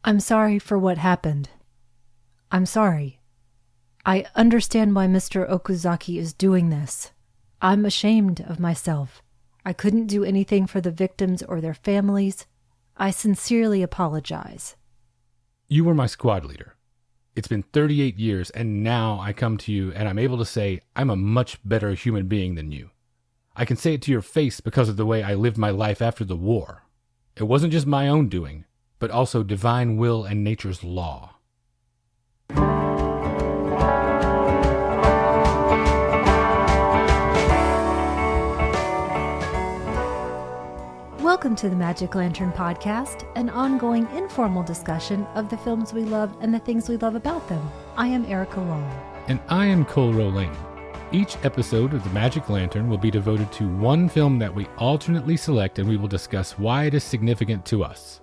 I'm sorry for what happened. I'm sorry. I understand why Mr. Okuzaki is doing this. I'm ashamed of myself. I couldn't do anything for the victims or their families. I sincerely apologize. You were my squad leader. It's been 38 years, and now I come to you and I'm able to say I'm a much better human being than you. I can say it to your face because of the way I lived my life after the war. It wasn't just my own doing, but also divine will and nature's law. Welcome to the Magic Lantern Podcast, an ongoing informal discussion of the films we love and the things we love about them. I am Erica Long. And I am Cole Rolane. Each episode of the Magic Lantern will be devoted to one film that we alternately select, and we will discuss why it is significant to us.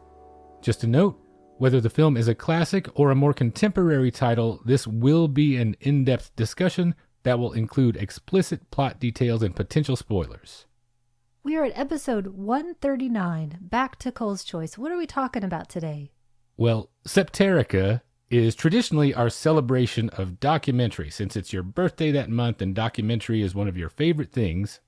Just a note, whether the film is a classic or a more contemporary title, this will be an in-depth discussion that will include explicit plot details and potential spoilers. We are at episode 139, back to Cole's Choice. What are we talking about today? Well, Septerica is traditionally our celebration of documentary, since it's your birthday that month and documentary is one of your favorite things.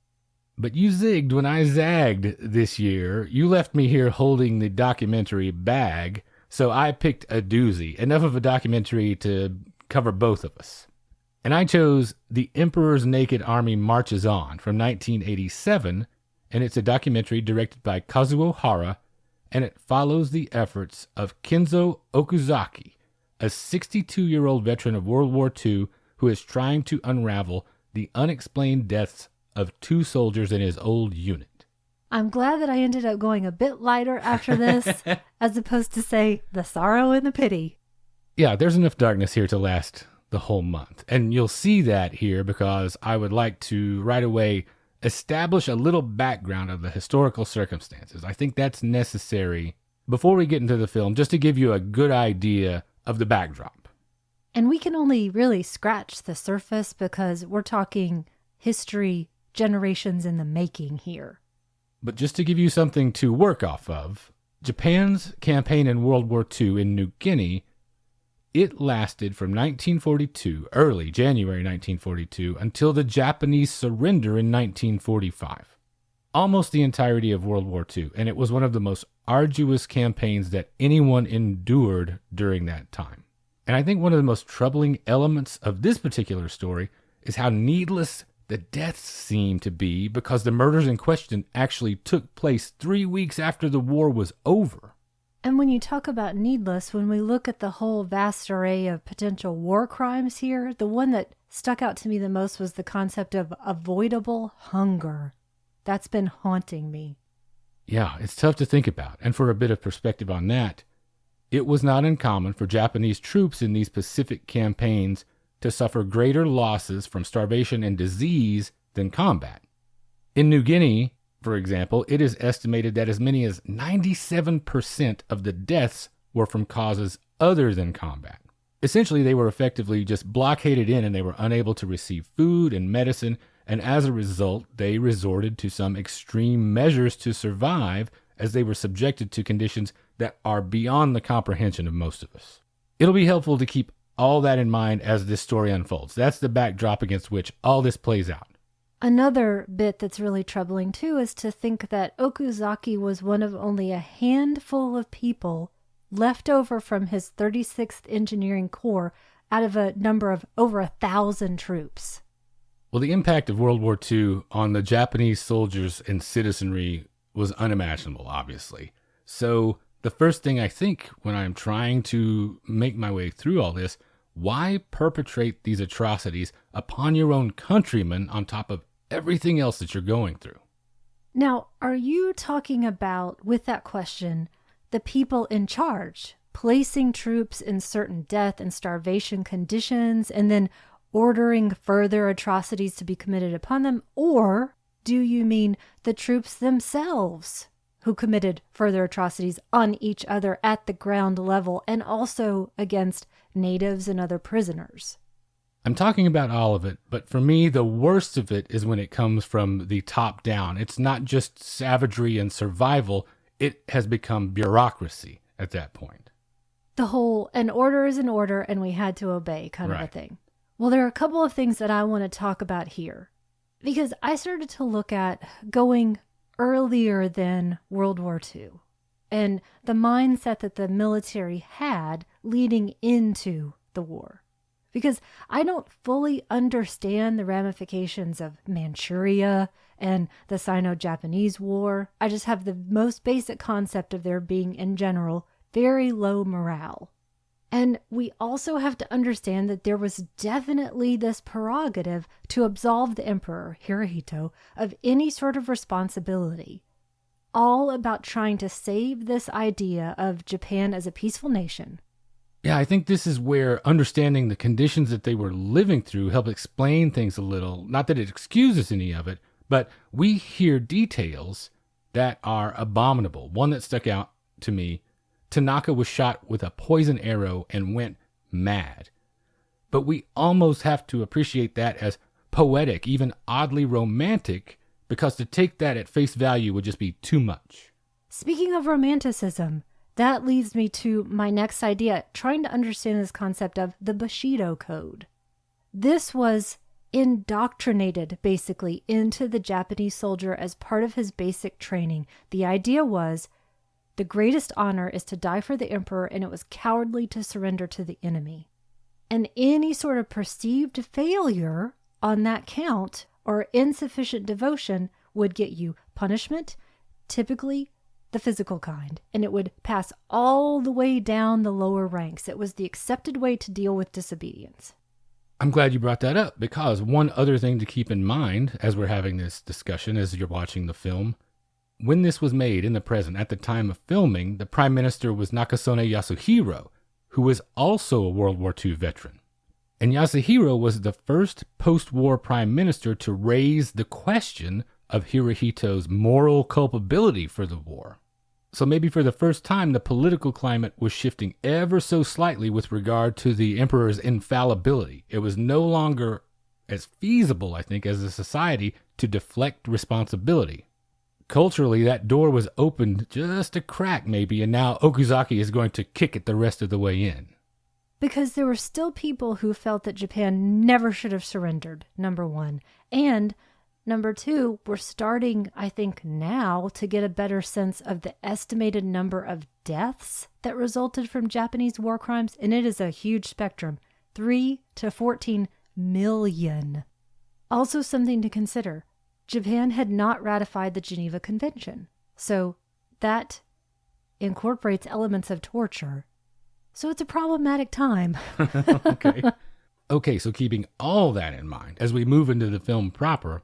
But you zigged when I zagged this year. You left me here holding the documentary bag, so I picked a doozy, enough of a documentary to cover both of us. And I chose The Emperor's Naked Army Marches On from 1987, and it's a documentary directed by Kazuo Hara, and it follows the efforts of Kenzo Okuzaki, a 62-year-old veteran of World War II who is trying to unravel the unexplained deaths of two soldiers in his old unit. I'm glad that I ended up going a bit lighter after this, as opposed to, say, the sorrow and the pity. Yeah, there's enough darkness here to last the whole month. And you'll see that here because I would like to right away establish a little background of the historical circumstances. I think that's necessary before we get into the film, just to give you a good idea of the backdrop. And we can only really scratch the surface because we're talking history, generations in the making here. But just to give you something to work off of, Japan's campaign in World War II in New Guinea, it lasted from 1942, early January 1942, until the Japanese surrender in 1945. Almost the entirety of World War II, and it was one of the most arduous campaigns that anyone endured during that time. And I think one of the most troubling elements of this particular story is how needless the deaths seem to be, because the murders in question actually took place 3 weeks after the war was over. And when you talk about needless, when we look at the whole vast array of potential war crimes here, the one that stuck out to me the most was the concept of avoidable hunger. That's been haunting me. Yeah, it's tough to think about. And for a bit of perspective on that, it was not uncommon for Japanese troops in these Pacific campaigns to suffer greater losses from starvation and disease than combat. In New Guinea, for example, it is estimated that as many as 97% of the deaths were from causes other than combat. Essentially, they were effectively just blockaded in and they were unable to receive food and medicine, and as a result, they resorted to some extreme measures to survive as they were subjected to conditions that are beyond the comprehension of most of us. It'll be helpful to keep all that in mind as this story unfolds. That's the backdrop against which all this plays out. Another bit that's really troubling, too, is to think that Okuzaki was one of only a handful of people left over from his 36th Engineering Corps out of a number of over 1,000 troops. Well, the impact of World War II on the Japanese soldiers and citizenry was unimaginable, obviously. So the first thing I think when I'm trying to make my way through all this, why perpetrate these atrocities upon your own countrymen on top of everything else that you're going through? Now, are you talking about, with that question, the people in charge, placing troops in certain death and starvation conditions and then ordering further atrocities to be committed upon them? Or do you mean the troops themselves who committed further atrocities on each other at the ground level and also against natives and other prisoners? I'm talking about all of it, but for me, the worst of it is when it comes from the top down. It's not just savagery and survival, it has become bureaucracy at that point. The whole, an order is an order and we had to obey kind of a Right. thing. Well, there are a couple of things that I want to talk about here because I started to look at going earlier than World War II and the mindset that the military had leading into the war. Because I don't fully understand the ramifications of Manchuria and the Sino-Japanese War. I just have the most basic concept of there being, in general, very low morale. And we also have to understand that there was definitely this prerogative to absolve the emperor, Hirohito, of any sort of responsibility. All about trying to save this idea of Japan as a peaceful nation. Yeah, I think this is where understanding the conditions that they were living through help explain things a little. Not that it excuses any of it, but we hear details that are abominable. One that stuck out to me, Tanaka was shot with a poison arrow and went mad. But we almost have to appreciate that as poetic, even oddly romantic, because to take that at face value would just be too much. Speaking of romanticism, that leads me to my next idea, trying to understand this concept of the Bushido Code. This was indoctrinated, basically, into the Japanese soldier as part of his basic training. The idea was, the greatest honor is to die for the emperor, and it was cowardly to surrender to the enemy. And any sort of perceived failure on that count or insufficient devotion would get you punishment, typically the physical kind, and it would pass all the way down the lower ranks. It was the accepted way to deal with disobedience. I'm glad you brought that up, because one other thing to keep in mind as we're having this discussion, as you're watching the film, when this was made in the present, at the time of filming, the Prime Minister was Nakasone Yasuhiro, who was also a World War II veteran. And Yasuhiro was the first post-war Prime Minister to raise the question of Hirohito's moral culpability for the war. So maybe for the first time, the political climate was shifting ever so slightly with regard to the emperor's infallibility. It was no longer as feasible, I think, as a society to deflect responsibility. Culturally, that door was opened just a crack maybe, and now Okuzaki is going to kick it the rest of the way in. Because there were still people who felt that Japan never should have surrendered, number one. And number two, we're starting, I think now, to get a better sense of the estimated number of deaths that resulted from Japanese war crimes. And it is a huge spectrum, 3 to 14 million. Also something to consider, Japan had not ratified the Geneva Convention. So that incorporates elements of torture. So it's a problematic time. Okay, so keeping all that in mind, as we move into the film proper,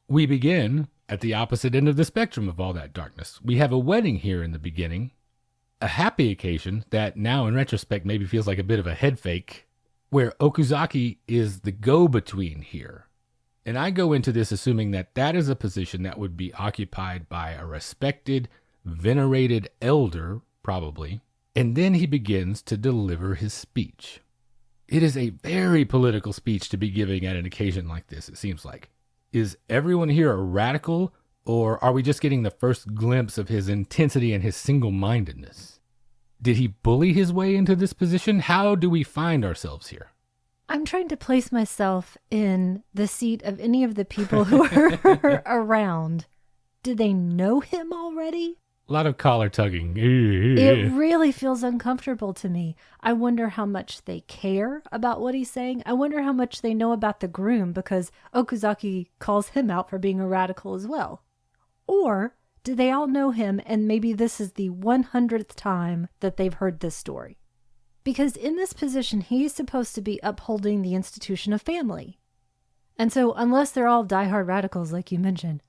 we begin at the opposite end of the spectrum of all that darkness. We have a wedding here in the beginning, a happy occasion that now in retrospect maybe feels like a bit of a head fake, where Okuzaki is the go-between here. And I go into this assuming that that is a position that would be occupied by a respected, venerated elder, probably, and then he begins to deliver his speech. It is a very political speech to be giving at an occasion like this, it seems like. Is everyone here a radical, or are we just getting the first glimpse of his intensity and his single-mindedness? Did he bully his way into this position? How do we find ourselves here? I'm trying to place myself in the seat of any of the people who are around. Did they know him already? A lot of collar tugging. It really feels uncomfortable to me. I wonder how much they care about what he's saying. I wonder how much they know about the groom, because Okuzaki calls him out for being a radical as well. Or do they all know him and maybe this is the 100th time that they've heard this story? Because in this position, he's supposed to be upholding the institution of family. And so unless they're all diehard radicals like you mentioned,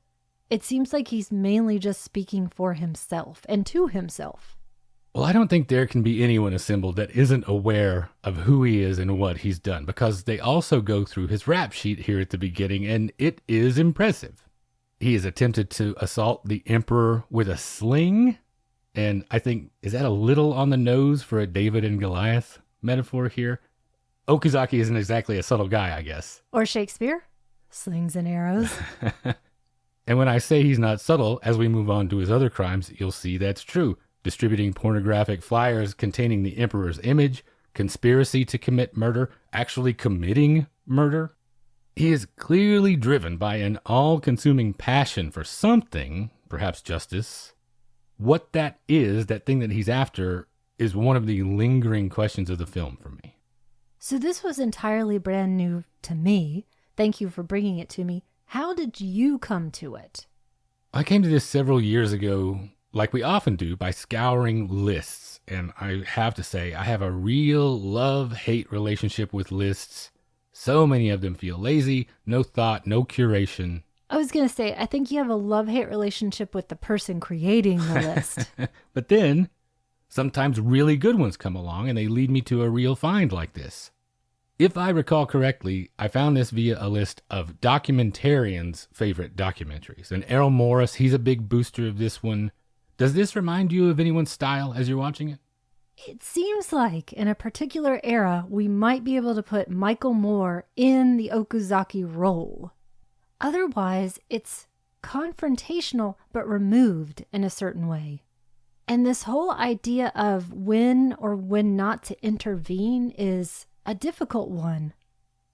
it seems like he's mainly just speaking for himself and to himself. Well, I don't think there can be anyone assembled that isn't aware of who he is and what he's done, because they also go through his rap sheet here at the beginning, and it is impressive. He has attempted to assault the emperor with a sling, and I think, is that a little on the nose for a David and Goliath metaphor here? Okuzaki isn't exactly a subtle guy, I guess. Or Shakespeare, slings and arrows. And when I say he's not subtle, as we move on to his other crimes, you'll see that's true. distributing pornographic flyers containing the emperor's image, conspiracy to commit murder, actually committing murder. He is clearly driven by an all-consuming passion for something, perhaps justice. What that is, that thing that he's after, is one of the lingering questions of the film for me. So this was entirely brand new to me. Thank you for bringing it to me. How did you come to it? I came to this several years ago, like we often do, by scouring lists. And I have to say, I have a real love-hate relationship with lists. So many of them feel lazy, no thought, no curation. I was going to say, I think you have a love-hate relationship with the person creating the list. But then, sometimes really good ones come along and they lead me to a real find like this. If I recall correctly, I found this via a list of documentarians' favorite documentaries. And Errol Morris, he's a big booster of this one. Does this remind you of anyone's style as you're watching it? It seems like in a particular era, we might be able to put Michael Moore in the Okazaki role. Otherwise, it's confrontational but removed in a certain way. And this whole idea of when or when not to intervene is a difficult one.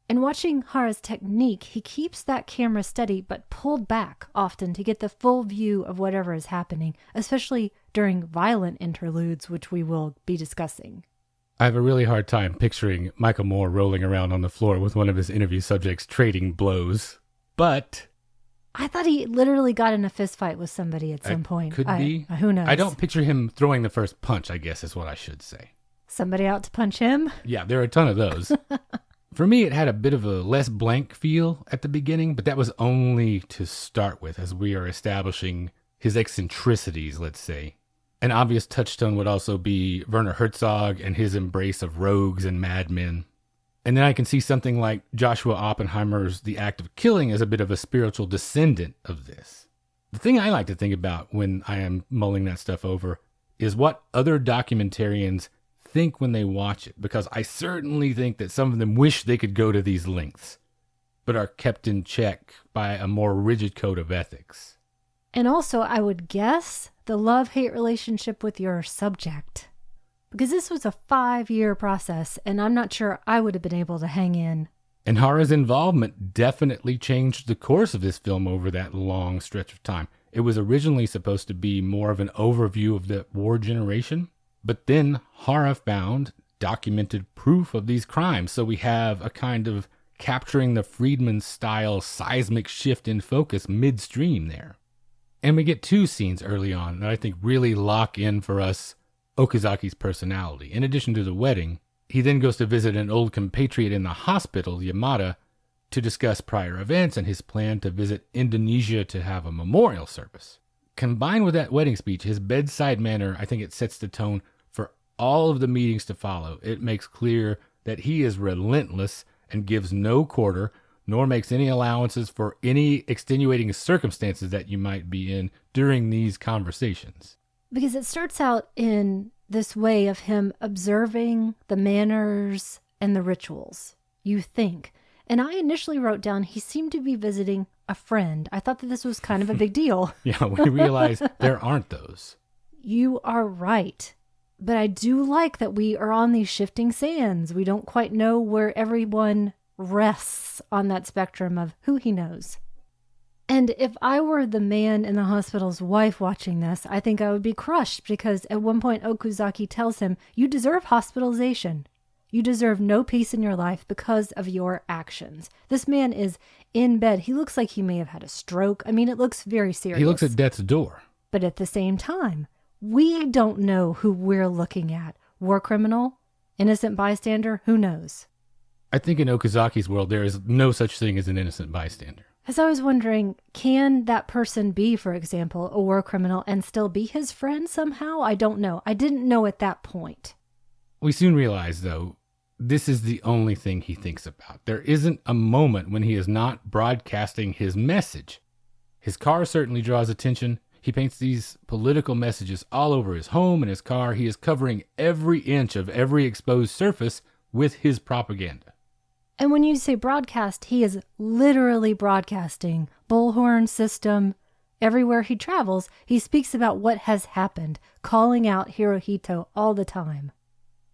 In watching Hara's technique, he keeps that camera steady but pulled back often to get the full view of whatever is happening, especially during violent interludes, which we will be discussing. I have a really hard time picturing Michael Moore rolling around on the floor with one of his interview subjects trading blows. But I thought he literally got in a fist fight with somebody at some point. Could be. Who knows? I don't picture him throwing the first punch, I guess is what I should say. Somebody out to punch him? Yeah, there are a ton of those. For me, it had a bit of a less blank feel at the beginning, but that was only to start with as we are establishing his eccentricities, let's say. An obvious touchstone would also be Werner Herzog and his embrace of rogues and madmen. And then I can see something like Joshua Oppenheimer's The Act of Killing as a bit of a spiritual descendant of this. The thing I like to think about when I am mulling that stuff over is what other documentarians think when they watch it, because I certainly think that some of them wish they could go to these lengths, but are kept in check by a more rigid code of ethics. And also, I would guess the love-hate relationship with your subject. Because this was a 5-year process, and I'm not sure I would have been able to hang in. And Hara's involvement definitely changed the course of this film over that long stretch of time. It was originally supposed to be more of an overview of the war generation, but then Hara found documented proof of these crimes. So we have a kind of capturing the Friedman-style seismic shift in focus midstream there. And we get 2 scenes early on that I think really lock in for us Okazaki's personality. In addition to the wedding, he then goes to visit an old compatriot in the hospital, Yamada, to discuss prior events and his plan to visit Indonesia to have a memorial service. Combined with that wedding speech, his bedside manner, I think it sets the tone for all of the meetings to follow. It makes clear that he is relentless and gives no quarter, nor makes any allowances for any extenuating circumstances that you might be in during these conversations. Because it starts out in this way of him observing the manners and the rituals, you think. And I initially wrote down he seemed to be visiting a friend. I thought that this was kind of a big deal. Yeah, we realize there aren't those. You are right. But I do like that we are on these shifting sands. We don't quite know where everyone rests on that spectrum of who he knows. And if I were the man in the hospital's wife watching this, I think I would be crushed because at one point Okazaki tells him, you deserve hospitalization. You deserve no peace in your life because of your actions. This man is in bed. He looks like he may have had a stroke. I mean, it looks very serious. He looks at death's door. But at the same time, we don't know who we're looking at. War criminal? Innocent bystander? Who knows? I think in Okazaki's world, there is no such thing as an innocent bystander. As I was wondering, can that person be, for example, a war criminal and still be his friend somehow? I don't know. I didn't know at that point. We soon realize, though, this is the only thing he thinks about. There isn't a moment when he is not broadcasting his message. His car certainly draws attention. He paints these political messages all over his home and his car. He is covering every inch of every exposed surface with his propaganda. And when you say broadcast, he is literally broadcasting. Bullhorn system, Everywhere he travels, he speaks about what has happened, calling out Hirohito all the time.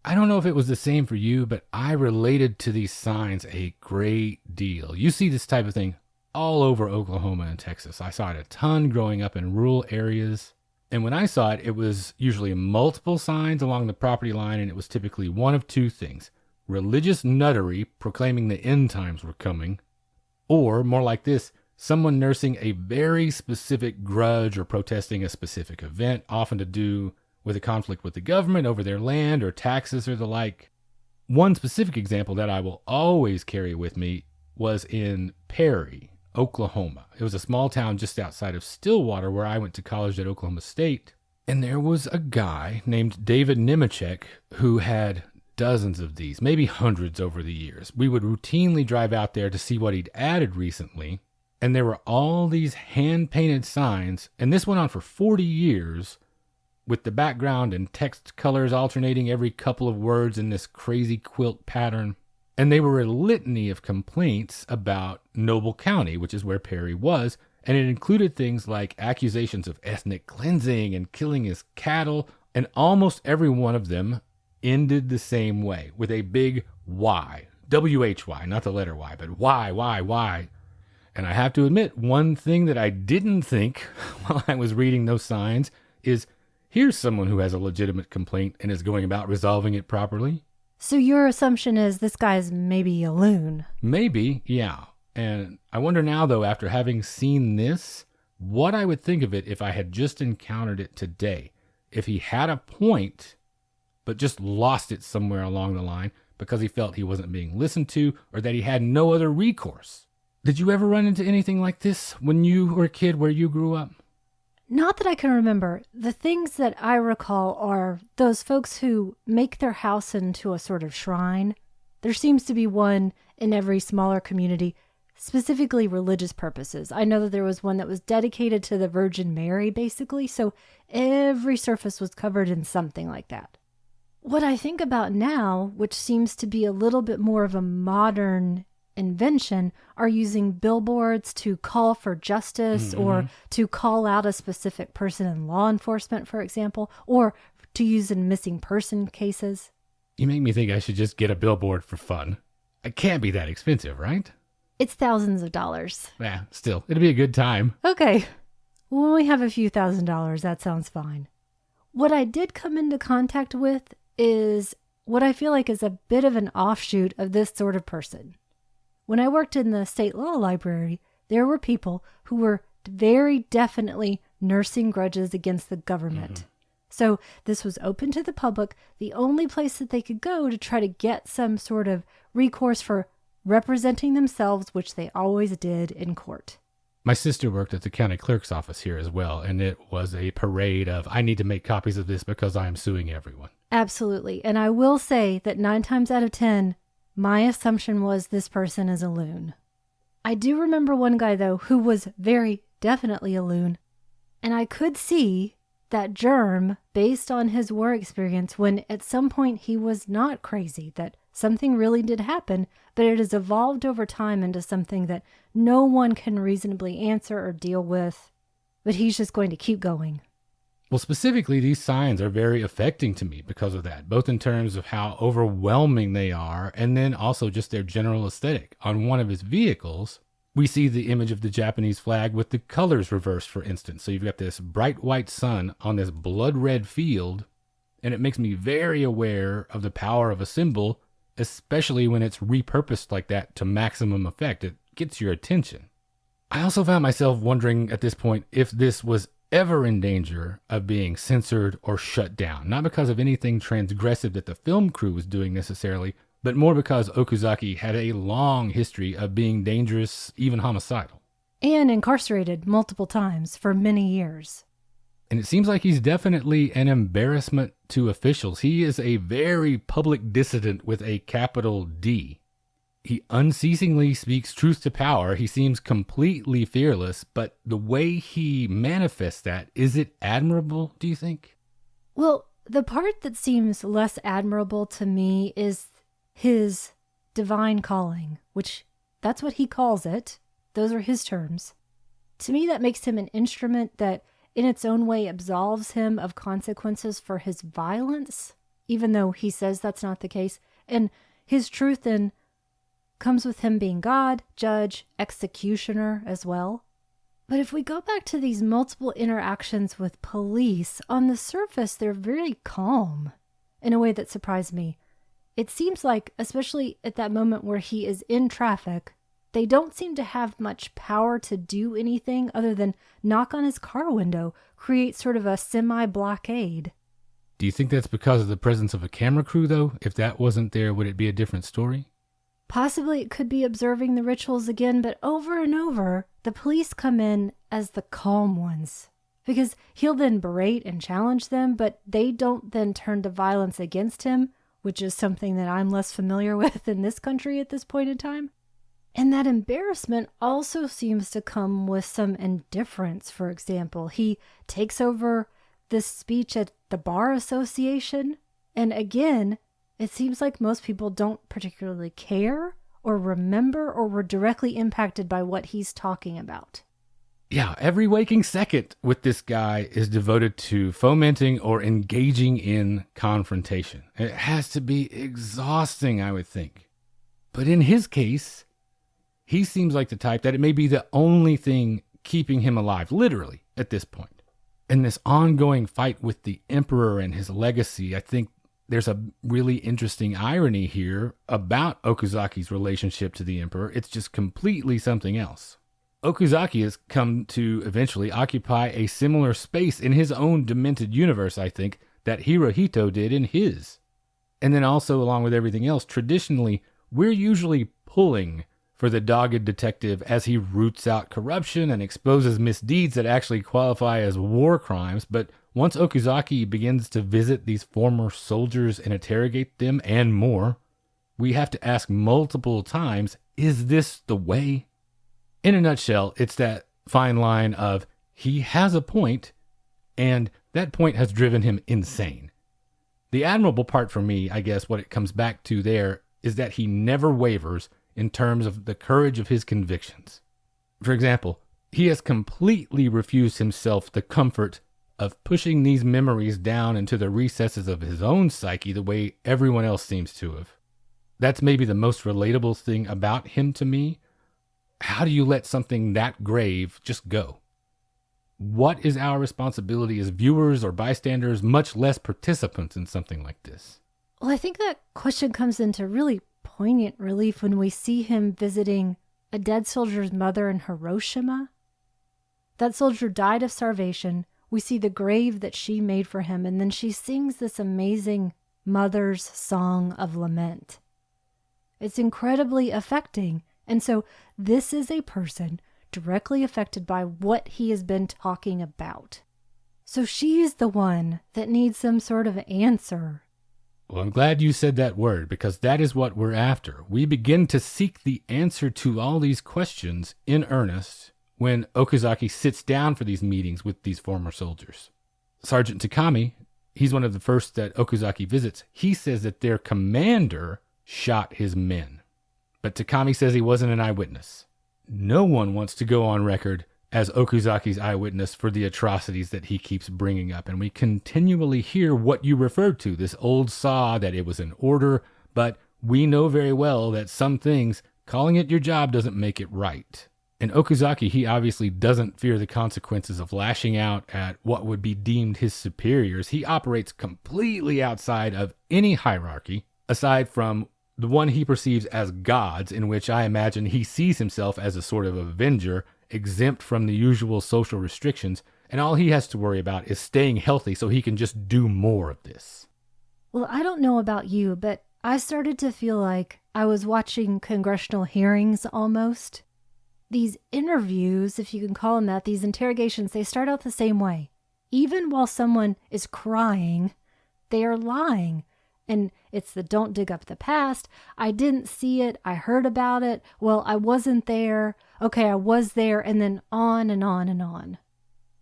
I don't know if it was the same for you, but I related to these signs a great deal. You see this type of thing all over Oklahoma and Texas. I saw it a ton growing up in rural areas. And when I saw it, it was usually multiple signs along the property line, and it was typically one of two things: religious nuttery proclaiming the end times were coming, or more like this, someone nursing a very specific grudge or protesting a specific event, often to do with a conflict with the government over their land or taxes or the like. One specific example that I will always carry with me was in Perry, Oklahoma. It was a small town just outside of Stillwater where I went to college at Oklahoma State. And there was a guy named David Nemechek who had dozens of these, maybe hundreds over the years. We would routinely drive out there to see what he'd added recently. And there were all these hand-painted signs, and this went on for 40 years, with the background and text colors alternating every couple of words in this crazy quilt pattern. And they were a litany of complaints about Noble County, which is where Perry was, and it included things like accusations of ethnic cleansing and killing his cattle, and almost every one of them ended the same way, with a big Y. W-H-Y, not the letter Y, but Y. And I have to admit, one thing that I didn't think while I was reading those signs is, here's someone who has a legitimate complaint and is going about resolving it properly. So your assumption is this guy's maybe a loon? Maybe, yeah. And I wonder now, though, after having seen this, what I would think of it if I had just encountered it today. If he had a point, but just lost it somewhere along the line because he felt he wasn't being listened to or that he had no other recourse. Did you ever run into anything like this when you were a kid where you grew up? Not that I can remember. The things that I recall are those folks who make their house into a sort of shrine. There seems to be one in every smaller community, specifically religious purposes. I know that there was one that was dedicated to the Virgin Mary, basically, so every surface was covered in something like that. What I think about now, which seems to be a little bit more of a modern invention, are using billboards to call for justice or to call out a specific person in law enforcement, for example, or to use in missing person cases. You make me think I should just get a billboard for fun. It can't be that expensive, right? It's thousands of dollars. Yeah, still, it'll be a good time. Okay. When we have a few $1,000s, that sounds fine. What I did come into contact with is what I feel like is a bit of an offshoot of this sort of person. When I worked in the state law library, there were people who were very definitely nursing grudges against the government. So this was open to the public, the only place that they could go to try to get some sort of recourse for representing themselves, which they always did in court. My sister worked at the county clerk's office here as well, and it was a parade of, I need to make copies of this because I am suing everyone. Absolutely. And I will say that 9 times out of 10, my assumption was this person is a loon. I do remember one guy, though, who was very definitely a loon. And I could see that germ based on his war experience when at some point he was not crazy, that something really did happen, but it has evolved over time into something that no one can reasonably answer or deal with. But he's just going to keep going. Well, specifically, these signs are very affecting to me because of that, both in terms of how overwhelming they are and then also just their general aesthetic. On one of his vehicles, we see the image of the Japanese flag with the colors reversed, for instance. So you've got this bright white sun on this blood red field, and it makes me very aware of the power of a symbol, especially when it's repurposed like that to maximum effect. It gets your attention. I also found myself wondering at this point if this was ever in danger of being censored or shut down, not because of anything transgressive that the film crew was doing necessarily, but more because Okuzaki had a long history of being dangerous, even homicidal. And incarcerated multiple times for many years. And it seems like he's definitely an embarrassment to officials. He is a very public dissident with a capital D. He unceasingly speaks truth to power. He seems completely fearless, but the way he manifests that, is it admirable, do you think? Well, the part that seems less admirable to me is his divine calling, which that's what he calls it. Those are his terms. To me, that makes him an instrument that in its own way absolves him of consequences for his violence, even though he says that's not the case. And his truth then comes with him being God, judge, executioner as well. But if we go back to these multiple interactions with police, on the surface, they're very calm in a way that surprised me. It seems like, especially at that moment where he is in traffic, they don't seem to have much power to do anything other than knock on his car window, create sort of a semi-blockade. Do you think that's because of the presence of a camera crew, though? If that wasn't there, would it be a different story? Possibly it could be observing the rituals again, but over and over, the police come in as the calm ones. Because he'll then berate and challenge them, but they don't then turn to violence against him, which is something that I'm less familiar with in this country at this point in time. And that embarrassment also seems to come with some indifference. For example, he takes over this speech at the bar association, and again, it seems like most people don't particularly care or remember or were directly impacted by what he's talking about. Yeah, every waking second with this guy is devoted to fomenting or engaging in confrontation. It has to be exhausting, I would think. But in his case, he seems like the type that it may be the only thing keeping him alive, literally, at this point. In this ongoing fight with the emperor and his legacy, I think there's a really interesting irony here about Okuzaki's relationship to the emperor. It's just completely something else. Okuzaki has come to eventually occupy a similar space in his own demented universe, I think, that Hirohito did in his. And then also, along with everything else, traditionally, we're usually pulling for the dogged detective as he roots out corruption and exposes misdeeds that actually qualify as war crimes. But once Okuzaki begins to visit these former soldiers and interrogate them and more, we have to ask multiple times, is this the way? In a nutshell, it's that fine line of he has a point, and that point has driven him insane. The admirable part for me, I guess, what it comes back to there, is that he never wavers in terms of the courage of his convictions. For example, he has completely refused himself the comfort of pushing these memories down into the recesses of his own psyche the way everyone else seems to have. That's maybe the most relatable thing about him to me. How do you let something that grave just go? What is our responsibility as viewers or bystanders, much less participants in something like this? Well, I think that question comes into really poignant relief when we see him visiting a dead soldier's mother in Hiroshima. That soldier died of starvation. We see the grave that she made for him, and then she sings this amazing mother's song of lament. It's incredibly affecting. And so this is a person directly affected by what he has been talking about. So she is the one that needs some sort of answer. Well, I'm glad you said that word, because that is what we're after. We begin to seek the answer to all these questions in earnest when Okuzaki sits down for these meetings with these former soldiers. Sergeant Takami, he's one of the first that Okuzaki visits. He says that their commander shot his men. But Takami says he wasn't an eyewitness. No one wants to go on record as Okuzaki's eyewitness for the atrocities that he keeps bringing up. And we continually hear what you referred to, this old saw that it was an order, but we know very well that some things, calling it your job doesn't make it right. And Okuzaki, he obviously doesn't fear the consequences of lashing out at what would be deemed his superiors. He operates completely outside of any hierarchy, aside from the one he perceives as gods, in which I imagine he sees himself as a sort of avenger, exempt from the usual social restrictions, and all he has to worry about is staying healthy so he can just do more of this. Well, I don't know about you, but I started to feel like I was watching congressional hearings almost. These interviews, if you can call them that, these interrogations, they start out the same way. Even while someone is crying, they are lying. And it's the don't dig up the past. I didn't see it. I heard about it. Well, I wasn't there. Okay, I was there. And then on and on and on.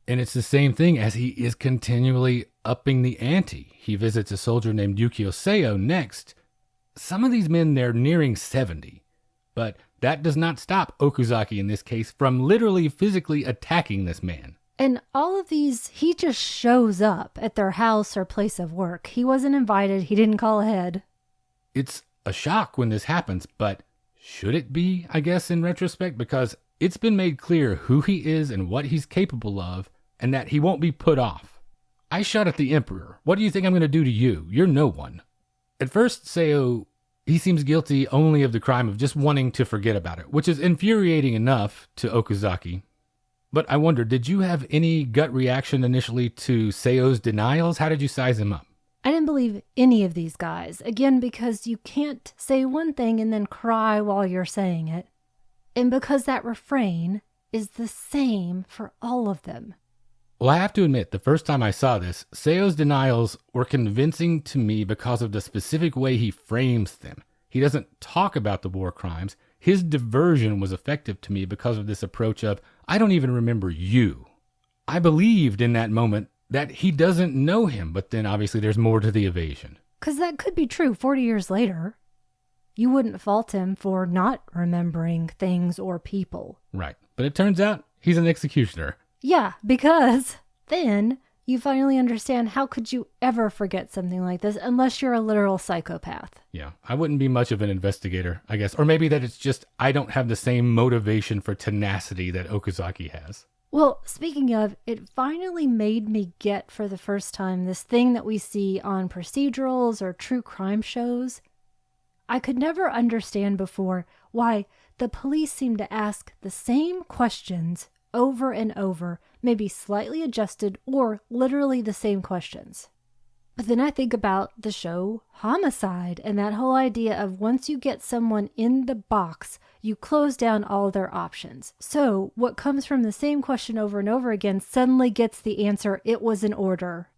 And it's the same thing as he is continually upping the ante. He visits a soldier named Yukio Seo next. Some of these men, they're nearing 70. But that does not stop Okuzaki in this case from literally physically attacking this man. And all of these, he just shows up at their house or place of work. He wasn't invited. He didn't call ahead. It's a shock when this happens, but should it be, I guess, in retrospect? Because it's been made clear who he is and what he's capable of, and that he won't be put off. I shot at the Emperor. What do you think I'm going to do to you? You're no one. At first, Seo, he seems guilty only of the crime of just wanting to forget about it, which is infuriating enough to Okuzaki. But I wonder, did you have any gut reaction initially to Seo's denials? How did you size him up? I didn't believe any of these guys. Again, because you can't say one thing and then cry while you're saying it. And because that refrain is the same for all of them. Well, I have to admit, the first time I saw this, Seo's denials were convincing to me because of the specific way he frames them. He doesn't talk about the war crimes. His diversion was effective to me because of this approach of, I don't even remember you. I believed in that moment that he doesn't know him, but then obviously there's more to the evasion. Because that could be true 40 years later. You wouldn't fault him for not remembering things or people. Right. But it turns out he's an executioner. Yeah, because then you finally understand how could you ever forget something like this unless you're a literal psychopath. Yeah, I wouldn't be much of an investigator, I guess. Or maybe that it's just I don't have the same motivation for tenacity that Okuzaki has. Well, speaking of, it finally made me get for the first time this thing that we see on procedurals or true crime shows. I could never understand before why the police seem to ask the same questions over and over, maybe slightly adjusted or literally the same questions. But then I think about the show Homicide and that whole idea of once you get someone in the box, you close down all their options. So what comes from the same question over and over again suddenly gets the answer, it was an order.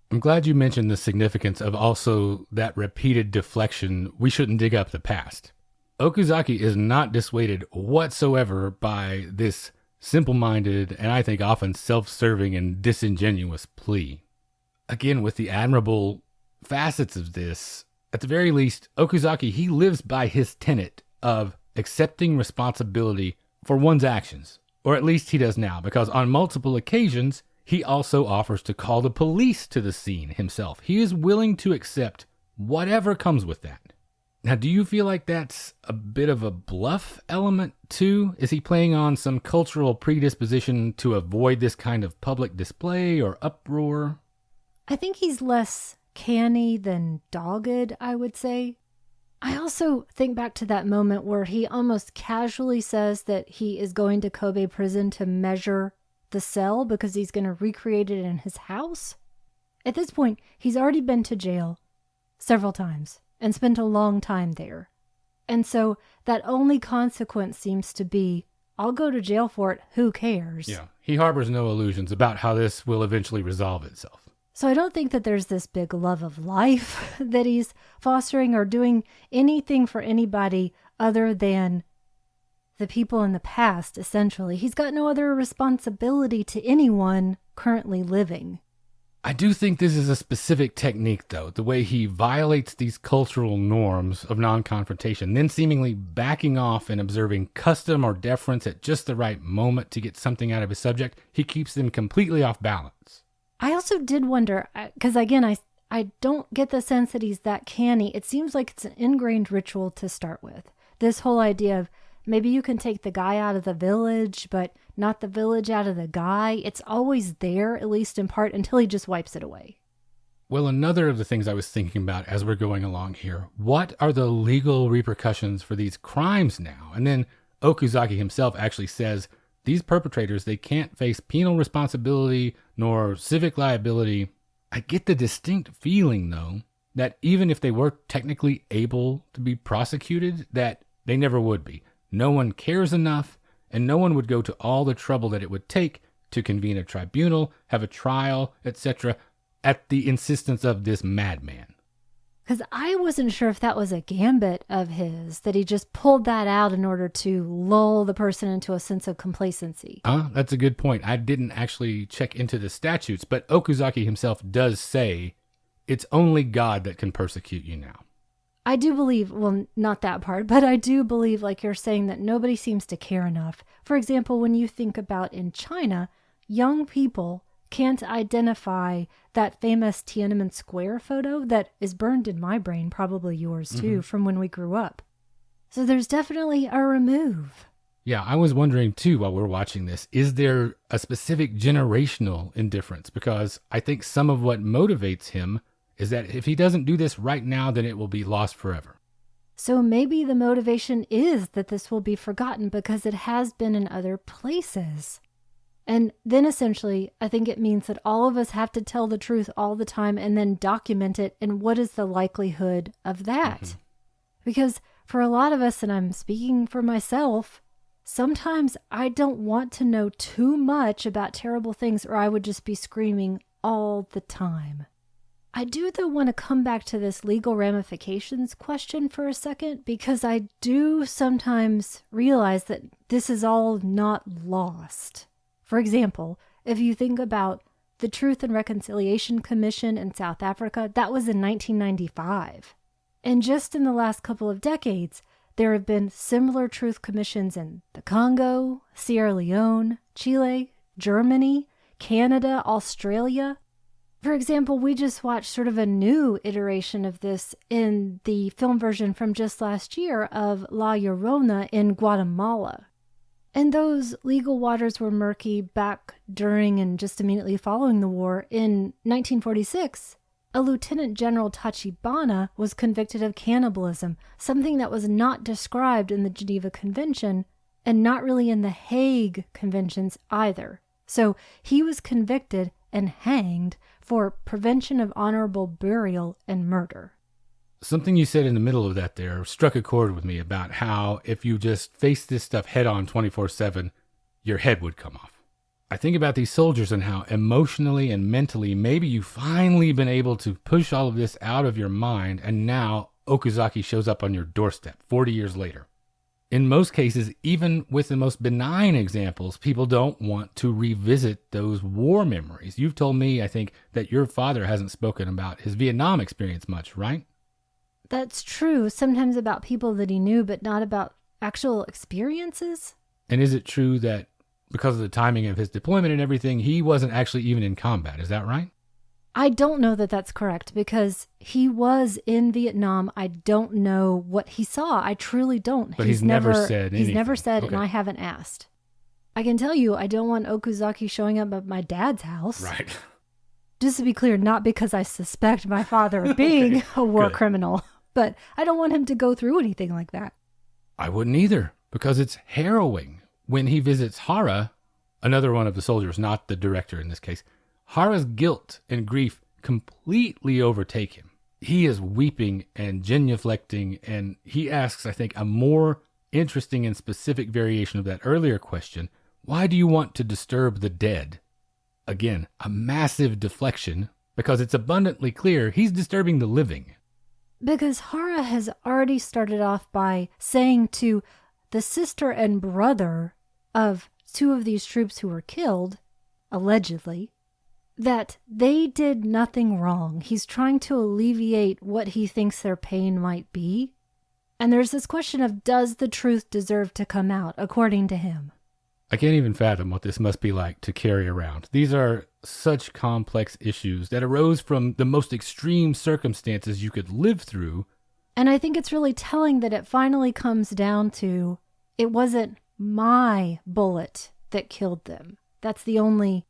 I'm glad you mentioned the significance of also that repeated deflection, we shouldn't dig up the past. Okuzaki is not dissuaded whatsoever by this simple-minded and I think often self-serving and disingenuous plea. Again, with the admirable facets of this, at the very least, Okuzaki, he lives by his tenet of accepting responsibility for one's actions. Or at least he does now, because on multiple occasions, he also offers to call the police to the scene himself. He is willing to accept whatever comes with that. Now, do you feel like that's a bit of a bluff element too? Is he playing on some cultural predisposition to avoid this kind of public display or uproar? I think he's less canny than dogged, I would say. I also think back to that moment where he almost casually says that he is going to Kobe prison to measure the cell because he's going to recreate it in his house. At this point, he's already been to jail several times and spent a long time there. And so that only consequence seems to be, I'll go to jail for it, who cares? Yeah, he harbors no illusions about how this will eventually resolve itself. So I don't think that there's this big love of life that he's fostering or doing anything for anybody other than the people in the past, essentially. He's got no other responsibility to anyone currently living. I do think this is a specific technique, though, the way he violates these cultural norms of non-confrontation, then seemingly backing off and observing custom or deference at just the right moment to get something out of his subject. He keeps them completely off balance. I also did wonder, because again, I don't get the sense that he's that canny. It seems like it's an ingrained ritual to start with. This whole idea of maybe you can take the guy out of the village, but not the village out of the guy. It's always there, at least in part, until he just wipes it away. Well, another of the things I was thinking about as we're going along here, what are the legal repercussions for these crimes now? And then Okuzaki himself actually says these perpetrators, they can't face penal responsibility nor civic liability. I get the distinct feeling, though, that even if they were technically able to be prosecuted, that they never would be. No one cares enough, and no one would go to all the trouble that it would take to convene a tribunal, have a trial, etc., at the insistence of this madman. Because I wasn't sure if that was a gambit of his, that he just pulled that out in order to lull the person into a sense of complacency. That's a good point. I didn't actually check into the statutes, but Okuzaki himself does say it's only God that can persecute you now. I do believe, well, not that part, but I do believe, like you're saying, that nobody seems to care enough. For example, when you think about in China, young people can't identify that famous Tiananmen Square photo that is burned in my brain, probably yours too, from when we grew up. So there's definitely a remove. Yeah, I was wondering too while we're watching this, is there a specific generational indifference? Because I think some of what motivates him is that if he doesn't do this right now, then it will be lost forever. So maybe the motivation is that this will be forgotten because it has been in other places. And then essentially, I think it means that all of us have to tell the truth all the time and then document it. And what is the likelihood of that? Because for a lot of us, and I'm speaking for myself, sometimes I don't want to know too much about terrible things or I would just be screaming all the time. I do, though, want to come back to this legal ramifications question for a second, because I do sometimes realize that this is all not lost. For example, if you think about the Truth and Reconciliation Commission in South Africa, that was in 1995. And just in the last couple of decades, there have been similar truth commissions in the Congo, Sierra Leone, Chile, Germany, Canada, Australia. For example, we just watched sort of a new iteration of this in the film version from just last year of La Llorona in Guatemala. And those legal waters were murky back during and just immediately following the war. In 1946, a Lieutenant General Tachibana was convicted of cannibalism, something that was not described in the Geneva Convention and not really in the Hague Conventions either. So he was convicted and hanged for prevention of honorable burial and murder. Something you said in the middle of that there struck a chord with me about how if you just face this stuff head on 24/7, your head would come off. I think about these soldiers and how emotionally and mentally maybe you've finally been able to push all of this out of your mind, and now Okazaki shows up on your doorstep 40 years later. In most cases, even with the most benign examples, people don't want to revisit those war memories. You've told me, I think, that your father hasn't spoken about his Vietnam experience much, right? That's true, sometimes about people that he knew, but not about actual experiences. And is it true that because of the timing of his deployment and everything, he wasn't actually even in combat? Is that right? I don't know that that's correct because he was in Vietnam. I don't know what he saw. I truly don't. But he's never said anything. He's never said, Okay. and I haven't asked. I can tell you, I don't want Okazaki showing up at my dad's house. Right. Just to be clear, not because I suspect my father of being Okay, a war good. criminal, but I don't want him to go through anything like that. I wouldn't either, because it's harrowing. When he visits Hara, another one of the soldiers, not the director in this case, Hara's guilt and grief completely overtake him. He is weeping and genuflecting, and he asks, I think, a more interesting and specific variation of that earlier question. Why do you want to disturb the dead? Again, a massive deflection, because it's abundantly clear he's disturbing the living. Because Hara has already started off by saying to the sister and brother of two of these troops who were killed, allegedly, that they did nothing wrong. He's trying to alleviate what he thinks their pain might be. And there's this question of, does the truth deserve to come out, according to him? I can't even fathom what this must be like to carry around. These are such complex issues that arose from the most extreme circumstances you could live through. And I think it's really telling that it finally comes down to, it wasn't my bullet that killed them. That's the only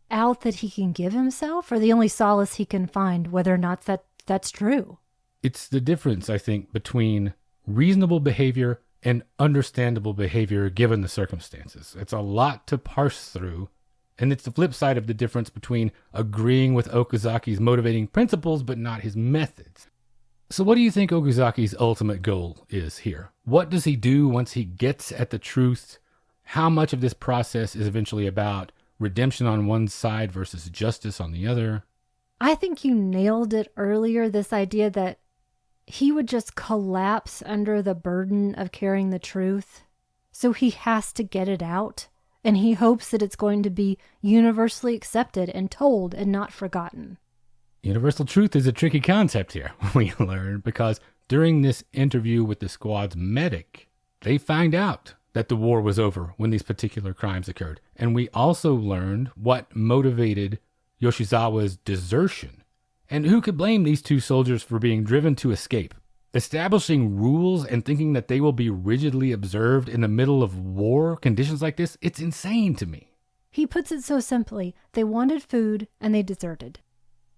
out that he can give himself, or the only solace he can find, whether or not that's true. It's the difference, I think, between reasonable behavior and understandable behavior given the circumstances. It's a lot to parse through, and it's the flip side of the difference between agreeing with Okazaki's motivating principles but not his methods. So what do you think Okazaki's ultimate goal is here? What does he do once he gets at the truth? How much of this process is eventually about redemption on one side versus justice on the other? I think you nailed it earlier, this idea that he would just collapse under the burden of carrying the truth. So he has to get it out, and he hopes that it's going to be universally accepted and told and not forgotten. Universal truth is a tricky concept here, we learn, because During this interview with the squad's medic, they find out that the war was over when these particular crimes occurred. And we also learned what motivated Yoshizawa's desertion. And who could blame these two soldiers for being driven to escape? Establishing rules and thinking that they will be rigidly observed in the middle of war conditions like this, it's insane to me. He puts it so simply, they wanted food and they deserted.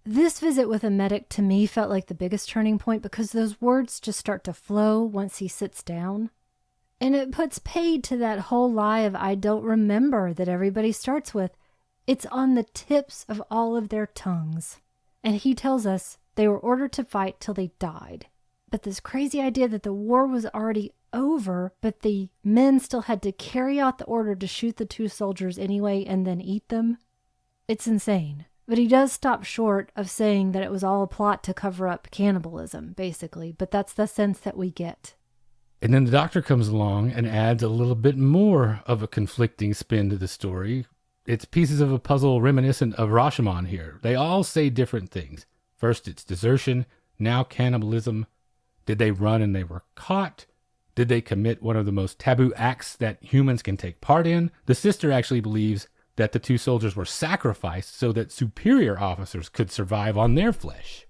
This visit with a medic to me felt like the biggest turning point because those words just start to flow once he sits down. And it puts paid to that whole lie of I don't remember that everybody starts with. It's on the tips of all of their tongues. And he tells us they were ordered to fight till they died. But this crazy idea that the war was already over, but the men still had to carry out the order to shoot the two soldiers anyway and then eat them, it's insane. But he does stop short of saying that it was all a plot to cover up cannibalism, basically. But that's the sense that we get. And then the doctor comes along and adds a little bit more of a conflicting spin to the story. It's pieces of a puzzle reminiscent of Rashomon here. They all say different things. First it's desertion, now cannibalism. Did they run and they were caught? Did they commit one of the most taboo acts that humans can take part in? The sister actually believes that the two soldiers were sacrificed so that superior officers could survive on their flesh.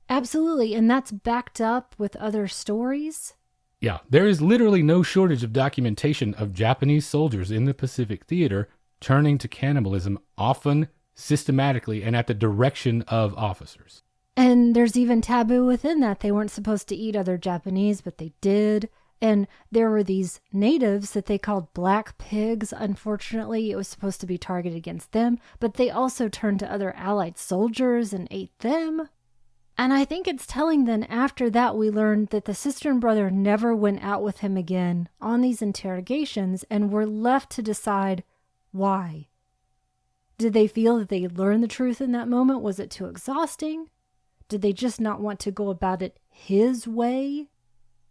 Absolutely, and that's backed up with other stories. Yeah, there is literally no shortage of documentation of Japanese soldiers in the Pacific Theater turning to cannibalism, often systematically and at the direction of officers. And there's even taboo within that. They weren't supposed to eat other Japanese, but they did. And there were these natives that they called black pigs. Unfortunately, it was supposed to be targeted against them, but they also turned to other Allied soldiers and ate them. And I think it's telling then after that we learned that the sister and brother never went out with him again on these interrogations and were left to decide why. Did they feel that they learned the truth in that moment? Was it too exhausting? Did they just not want to go about it his way?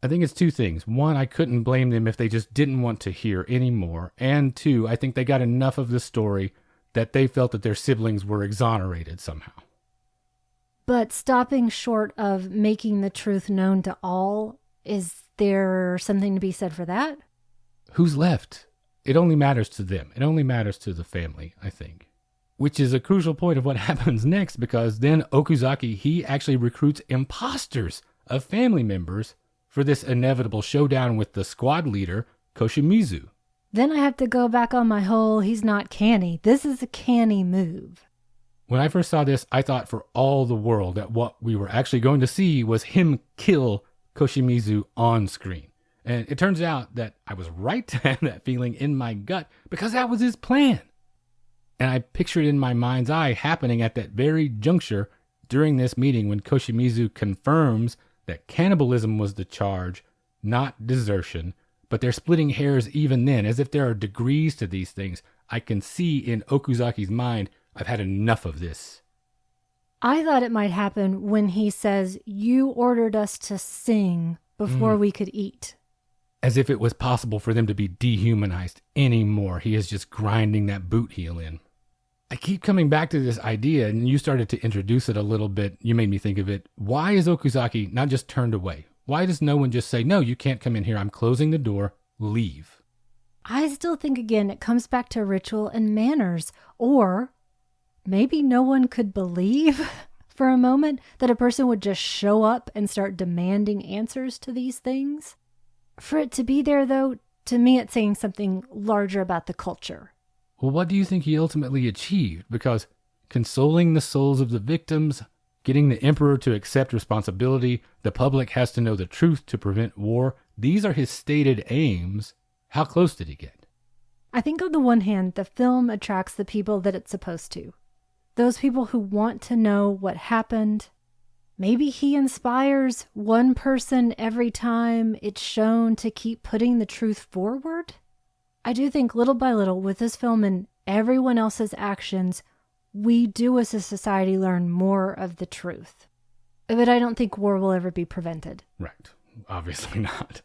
I think it's two things. One, I couldn't blame them if they just didn't want to hear any more. And two, I think they got enough of the story that they felt that their siblings were exonerated somehow. But stopping short of making the truth known to all, is there something to be said for that? Who's left? It only matters to them. It only matters to the family, I think. Which is a crucial point of what happens next, because then Okuzaki, he actually recruits imposters of family members for this inevitable showdown with the squad leader, Koshimizu. Then I have to go back on my whole, he's not canny. This is a canny move. When I first saw this, I thought for all the world that what we were actually going to see was him kill Koshimizu on screen. And it turns out that I was right to have that feeling in my gut, because that was his plan. And I pictured in my mind's eye happening at that very juncture during this meeting when Koshimizu confirms that cannibalism was the charge, not desertion. But they're splitting hairs even then, as if there are degrees to these things. I can see in Okuzaki's mind, I've had enough of this. I thought it might happen when he says, you ordered us to sing before we could eat. As if it was possible for them to be dehumanized anymore. He is just grinding that boot heel in. I keep coming back to this idea, and you started to introduce it a little bit. You made me think of it. Why is Okuzaki not just turned away? Why does no one just say, no, you can't come in here. I'm closing the door. Leave. I still think, again, it comes back to ritual and manners. Or maybe no one could believe for a moment that a person would just show up and start demanding answers to these things. For it to be there, though, to me, it's saying something larger about the culture. Well, what do you think he ultimately achieved? Because consoling the souls of the victims, getting the emperor to accept responsibility, the public has to know the truth to prevent war. These are his stated aims. How close did he get? I think on the one hand, the film attracts the people that it's supposed to. Those people who want to know what happened. Maybe he inspires one person every time it's shown to keep putting the truth forward. I do think little by little with this film and everyone else's actions, we do as a society learn more of the truth. But I don't think war will ever be prevented. Right. Obviously not.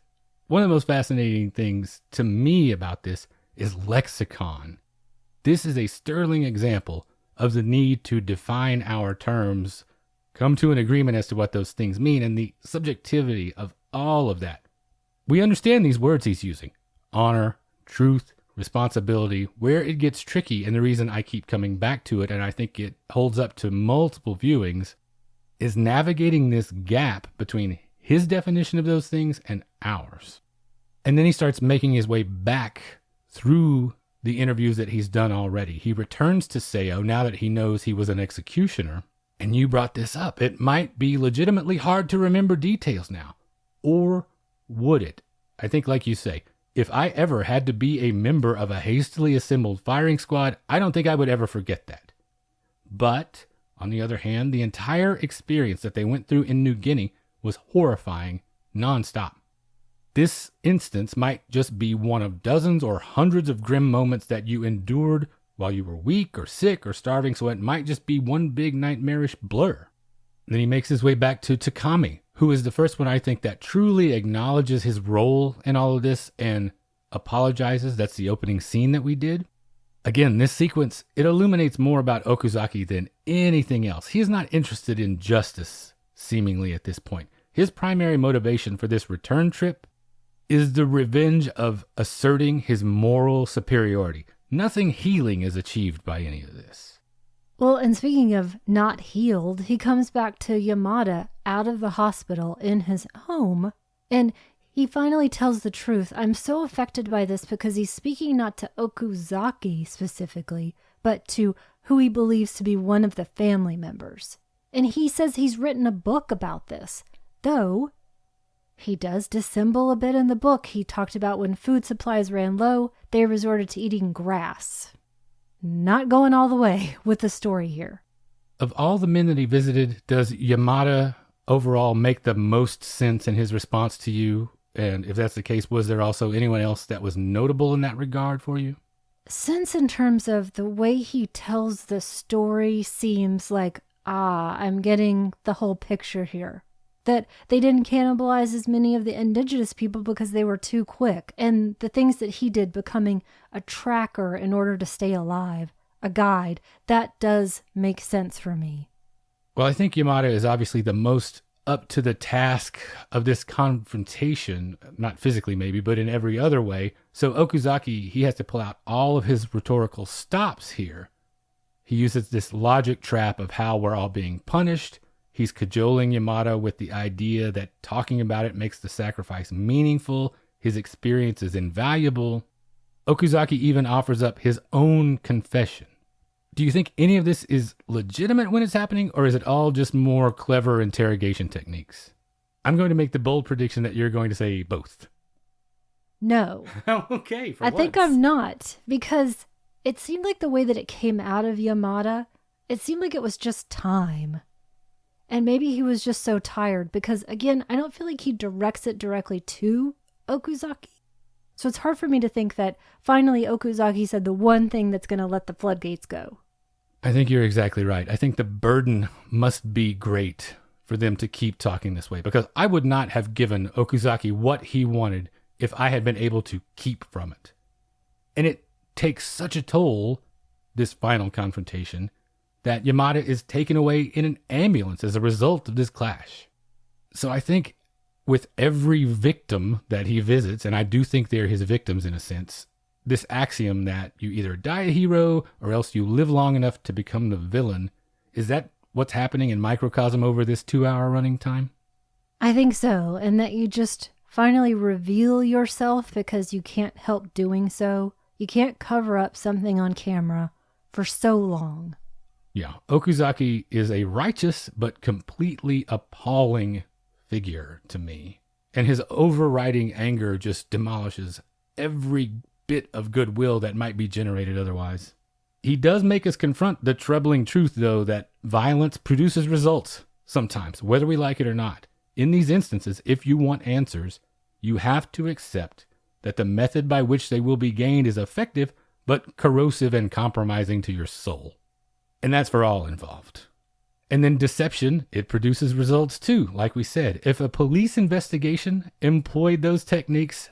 One of the most fascinating things to me about this is lexicon. This is a sterling example of the need to define our terms come to an agreement as to what those things mean and the subjectivity of all of that. We understand these words he's using: honor, truth, responsibility. Where it gets tricky, and the reason I keep coming back to it, and I think it holds up to multiple viewings, is navigating this gap between his definition of those things and ours. And then he starts making his way back through the interviews that he's done already. He returns to Seo now that he knows he was an executioner. And you brought this up. It might be legitimately hard to remember details now. Or would it? I think, like you say, if I ever had to be a member of a hastily assembled firing squad, I don't think I would ever forget that. But, on the other hand, the entire experience that they went through in New Guinea was horrifying nonstop. This instance might just be one of dozens or hundreds of grim moments that you endured while you were weak or sick or starving, so it might just be one big nightmarish blur. Then he makes his way back to Takami, who is the first one I think that truly acknowledges his role in all of this and apologizes. That's the opening scene that we did. Again, this sequence, it illuminates more about Okuzaki than anything else. He is not interested in justice, seemingly at this point. His primary motivation for this return trip is the revenge of asserting his moral superiority. Nothing healing is achieved by any of this. Well, and speaking of not healed, he comes back to Yamada out of the hospital in his home, and he finally tells the truth. I'm so affected by this because he's speaking not to Okuzaki specifically, but to who he believes to be one of the family members. And he says he's written a book about this, though he does dissemble a bit in the book. He talked about when food supplies ran low, they resorted to eating grass. Not going all the way with the story here. Of all the men that he visited, does Yamada overall make the most sense in his response to you? And if that's the case, was there also anyone else that was notable in that regard for you? Sense in terms of the way he tells the story seems like, I'm getting the whole picture here. That they didn't cannibalize as many of the indigenous people because they were too quick. And the things that he did, becoming a tracker in order to stay alive, a guide, that does make sense for me. Well, I think Yamada is obviously the most up to the task of this confrontation, not physically maybe, but in every other way. So Okuzaki, he has to pull out all of his rhetorical stops here. He uses this logic trap of how we're all being punished. He's cajoling Yamada with the idea that talking about it makes the sacrifice meaningful. His experience is invaluable. Okuzaki even offers up his own confession. Do you think any of this is legitimate when it's happening, or is it all just more clever interrogation techniques? I'm going to make the bold prediction that you're going to say both. No. Okay, I think I'm not, because it seemed like the way that it came out of Yamada, it seemed like it was just time. And maybe he was just so tired because, again, I don't feel like he directs it directly to Okuzaki. So it's hard for me to think that finally Okuzaki said the one thing that's going to let the floodgates go. I think you're exactly right. I think the burden must be great for them to keep talking this way, because I would not have given Okuzaki what he wanted if I had been able to keep from it. And it takes such a toll, this final confrontation, that Yamada is taken away in an ambulance as a result of this clash. So I think with every victim that he visits, and I do think they're his victims in a sense, this axiom that you either die a hero or else you live long enough to become the villain, is that what's happening in microcosm over this 2-hour running time? I think so, and that you just finally reveal yourself because you can't help doing so. You can't cover up something on camera for so long. Yeah, Okuzaki is a righteous but completely appalling figure to me. And his overriding anger just demolishes every bit of goodwill that might be generated otherwise. He does make us confront the troubling truth, though, that violence produces results sometimes, whether we like it or not. In these instances, if you want answers, you have to accept that the method by which they will be gained is effective, but corrosive and compromising to your soul. And that's for all involved. And then deception, it produces results too, like we said. If a police investigation employed those techniques,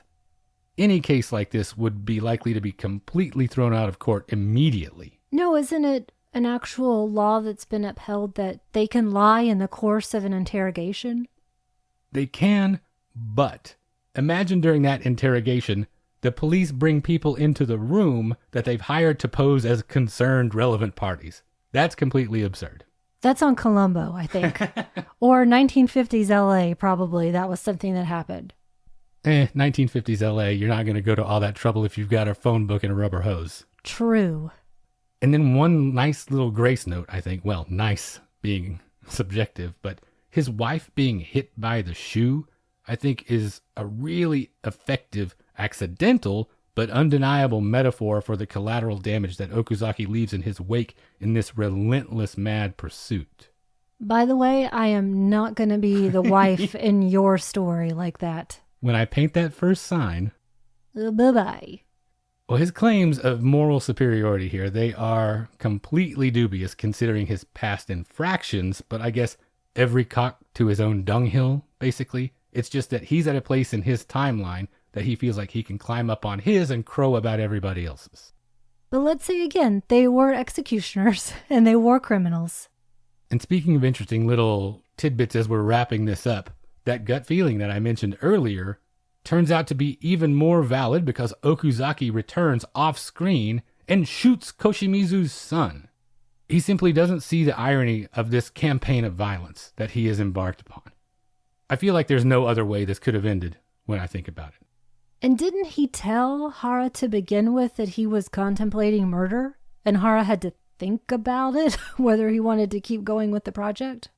any case like this would be likely to be completely thrown out of court immediately. No, isn't it an actual law that's been upheld that they can lie in the course of an interrogation? They can, but imagine during that interrogation, the police bring people into the room that they've hired to pose as concerned relevant parties. That's completely absurd. That's on Columbo, I think. Or 1950s LA, probably. That was something that happened. 1950s LA, you're not going to go to all that trouble if you've got a phone book and a rubber hose. True. And then one nice little grace note, I think. Well, nice being subjective, but his wife being hit by the shoe, I think, is a really effective, accidental, but undeniable metaphor for the collateral damage that Okuzaki leaves in his wake in this relentless mad pursuit. By the way, I am not going to be the wife in your story like that. When I paint that first sign... Bye-bye. Well, his claims of moral superiority here, they are completely dubious considering his past infractions, but I guess every cock to his own dunghill, basically. It's just that he's at a place in his timeline that he feels like he can climb up on his and crow about everybody else's. But let's say again, they were executioners and they were criminals. And speaking of interesting little tidbits as we're wrapping this up, that gut feeling that I mentioned earlier turns out to be even more valid because Okuzaki returns off screen and shoots Koshimizu's son. He simply doesn't see the irony of this campaign of violence that he has embarked upon. I feel like there's no other way this could have ended when I think about it. And didn't he tell Hara to begin with that he was contemplating murder? And Hara had to think about it, whether he wanted to keep going with the project?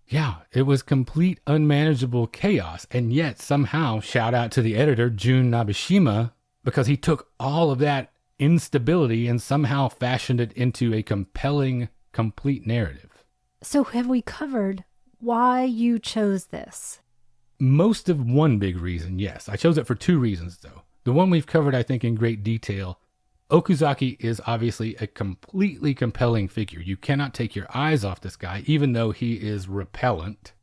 Yeah, it was complete unmanageable chaos. And yet somehow, shout out to the editor, Jun Nabeshima, because he took all of that instability and somehow fashioned it into a compelling, complete narrative. So have we covered why you chose this? Most of one big reason, yes. I chose it for two reasons, though. The one we've covered, I think, in great detail. Okuzaki is obviously a completely compelling figure. You cannot take your eyes off this guy, even though he is repellent.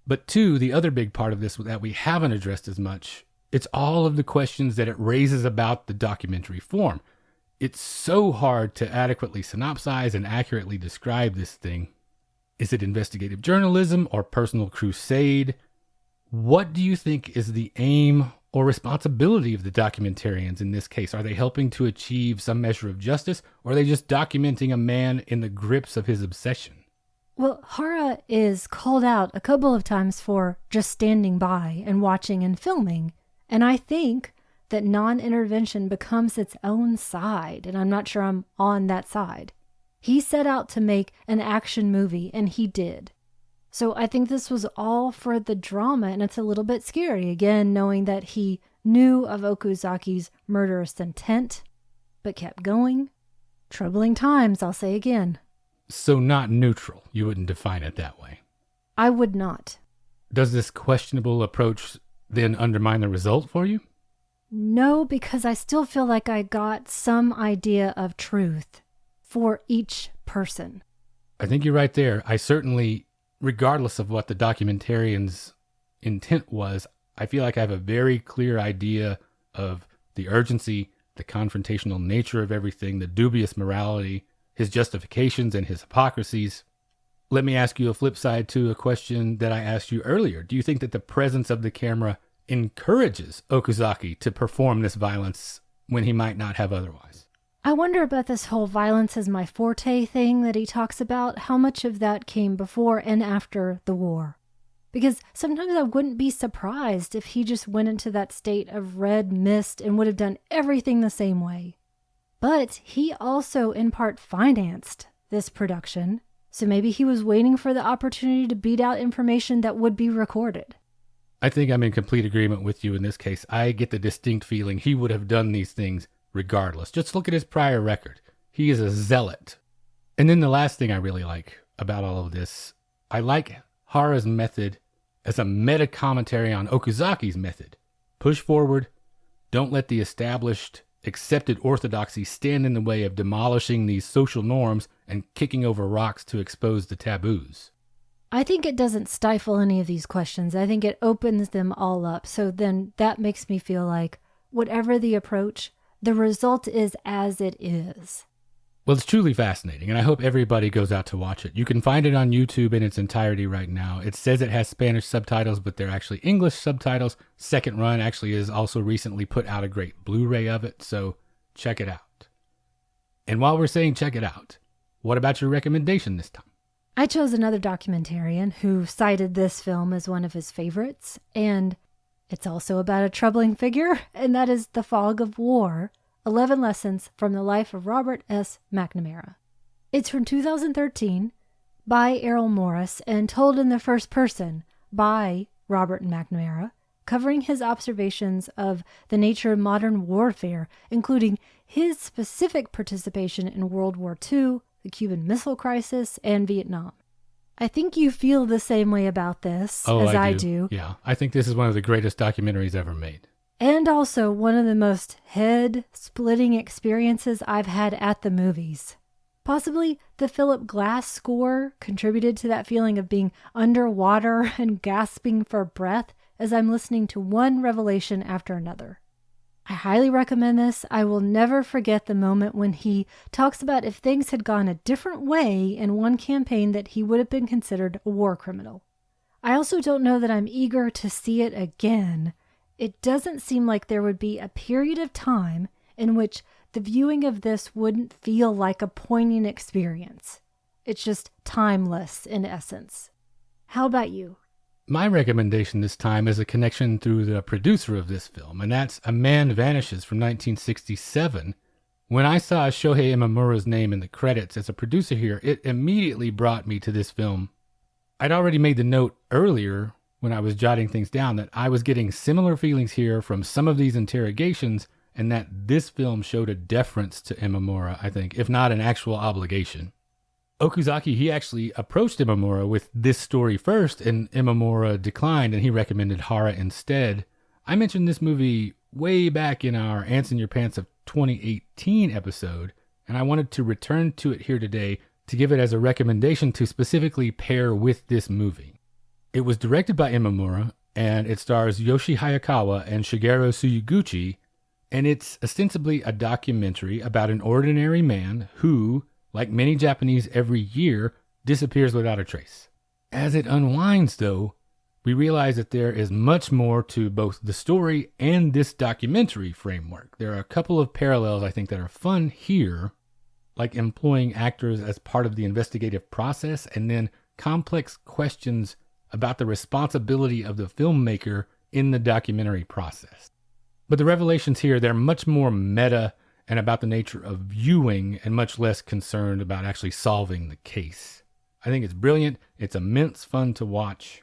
But two, the other big part of this that we haven't addressed as much, it's all of the questions that it raises about the documentary form. It's so hard to adequately synopsize and accurately describe this thing. Is it investigative journalism or personal crusade? What do you think is the aim or responsibility of the documentarians in this case? Are they helping to achieve some measure of justice, or are they just documenting a man in the grips of his obsession? Well, Hara is called out a couple of times for just standing by and watching and filming. And I think that non-intervention becomes its own side, and I'm not sure I'm on that side. He set out to make an action movie, and he did. So I think this was all for the drama, and it's a little bit scary, again, knowing that he knew of Okuzaki's murderous intent, but kept going. Troubling times, I'll say again. So not neutral. You wouldn't define it that way. I would not. Does this questionable approach then undermine the result for you? No, because I still feel like I got some idea of truth for each person. I think you're right there. I certainly, regardless of what the documentarian's intent was, I feel like I have a very clear idea of the urgency, the confrontational nature of everything, the dubious morality, his justifications and his hypocrisies. Let me ask you a flip side to a question that I asked you earlier. Do you think that the presence of the camera encourages Okuzaki to perform this violence when he might not have otherwise? I wonder about this whole violence is my forte thing that he talks about, how much of that came before and after the war. Because sometimes I wouldn't be surprised if he just went into that state of red mist and would have done everything the same way. But he also in part financed this production, so maybe he was waiting for the opportunity to beat out information that would be recorded. I think I'm in complete agreement with you in this case. I get the distinct feeling he would have done these things regardless. Just look at his prior record. He is a zealot. And then the last thing I really like about all of this, I like Hara's method as a meta-commentary on Okuzaki's method. Push forward. Don't let the established, accepted orthodoxy stand in the way of demolishing these social norms and kicking over rocks to expose the taboos. I think it doesn't stifle any of these questions. I think it opens them all up. So then that makes me feel like whatever the approach, the result is as it is. Well, it's truly fascinating, and I hope everybody goes out to watch it. You can find it on YouTube in its entirety right now. It says it has Spanish subtitles, but they're actually English subtitles. Second Run actually has also recently put out a great Blu-ray of it, so check it out. And while we're saying check it out, what about your recommendation this time? I chose another documentarian who cited this film as one of his favorites, and it's also about a troubling figure, and that is The Fog of War, 11 Lessons from the Life of Robert S. McNamara. It's from 2013 by Errol Morris and told in the first person by Robert McNamara, covering his observations of the nature of modern warfare, including his specific participation in World War II, the Cuban Missile Crisis, and Vietnam. I think you feel the same way about this as I do. Yeah, I think this is one of the greatest documentaries ever made. And also one of the most head-splitting experiences I've had at the movies. Possibly the Philip Glass score contributed to that feeling of being underwater and gasping for breath as I'm listening to one revelation after another. I highly recommend this. I will never forget the moment when he talks about if things had gone a different way in one campaign that he would have been considered a war criminal. I also don't know that I'm eager to see it again. It doesn't seem like there would be a period of time in which the viewing of this wouldn't feel like a poignant experience. It's just timeless in essence. How about you? My recommendation this time is a connection through the producer of this film, and that's A Man Vanishes from 1967. When I saw Shohei Imamura's name in the credits as a producer here, it immediately brought me to this film. I'd already made the note earlier when I was jotting things down that I was getting similar feelings here from some of these interrogations, and that this film showed a deference to Imamura, I think, if not an actual obligation. Okuzaki, he actually approached Imamura with this story first, and Imamura declined, and he recommended Hara instead. I mentioned this movie way back in our Ants in Your Pants of 2018 episode, and I wanted to return to it here today to give it as a recommendation to specifically pair with this movie. It was directed by Imamura, and it stars Yoshi Hayakawa and Shigeru Suyuguchi, and it's ostensibly a documentary about an ordinary man who, like many Japanese every year, disappears without a trace. As it unwinds, though, we realize that there is much more to both the story and this documentary framework. There are a couple of parallels, I think, that are fun here, like employing actors as part of the investigative process, and then complex questions about the responsibility of the filmmaker in the documentary process. But the revelations here, they're much more meta and about the nature of viewing and much less concerned about actually solving the case. I think it's brilliant. It's immense fun to watch.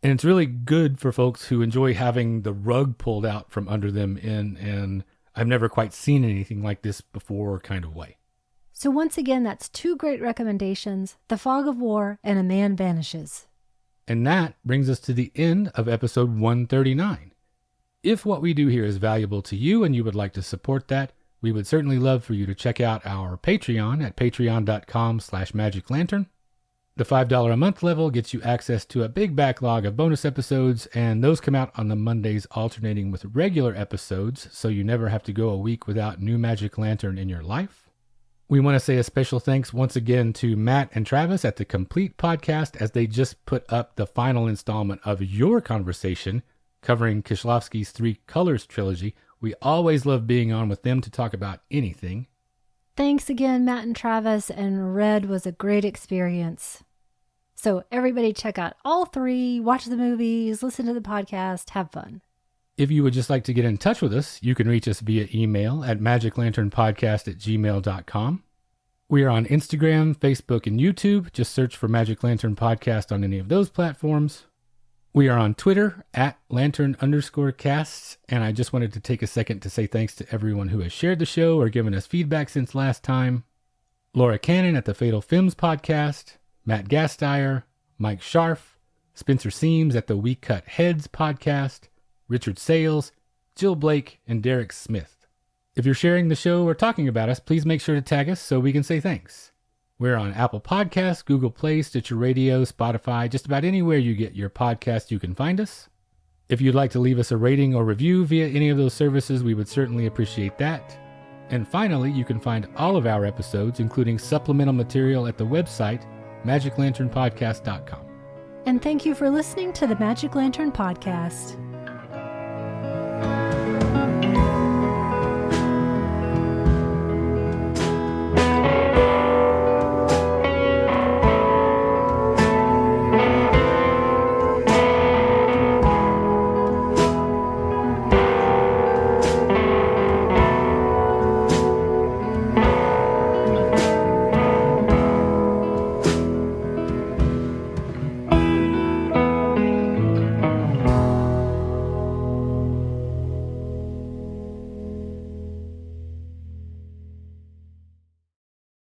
And it's really good for folks who enjoy having the rug pulled out from under them in an I've never quite seen anything like this before kind of way. So once again, that's two great recommendations, The Fog of War and A Man Vanishes. And that brings us to the end of episode 139. If what we do here is valuable to you and you would like to support that, we would certainly love for you to check out our Patreon at patreon.com/magiclantern. The $5 a month level gets you access to a big backlog of bonus episodes, and those come out on the Mondays alternating with regular episodes, so you never have to go a week without new Magic Lantern in your life. We want to say a special thanks once again to Matt and Travis at The Complete Podcast, as they just put up the final installment of Your Conversation, covering Kieślowski's Three Colors trilogy. We always love being on with them to talk about anything. Thanks again, Matt and Travis, and Red was a great experience. So everybody check out all three, watch the movies, listen to the podcast, have fun. If you would just like to get in touch with us, you can reach us via email at magiclanternpodcast@gmail.com. We are on Instagram, Facebook, and YouTube. Just search for Magic Lantern Podcast on any of those platforms. We are on Twitter at Lantern_casts, and I just wanted to take a second to say thanks to everyone who has shared the show or given us feedback since last time. Laura Cannon at the Fatal Films Podcast, Matt Gasteyer, Mike Scharf, Spencer Seams at the We Cut Heads Podcast, Richard Sales, Jill Blake, and Derek Smith. If you're sharing the show or talking about us, please make sure to tag us so we can say thanks. We're on Apple Podcasts, Google Play, Stitcher Radio, Spotify, just about anywhere you get your podcast, you can find us. If you'd like to leave us a rating or review via any of those services, we would certainly appreciate that. And finally, you can find all of our episodes, including supplemental material, at the website magiclanternpodcast.com. And thank you for listening to the Magic Lantern Podcast.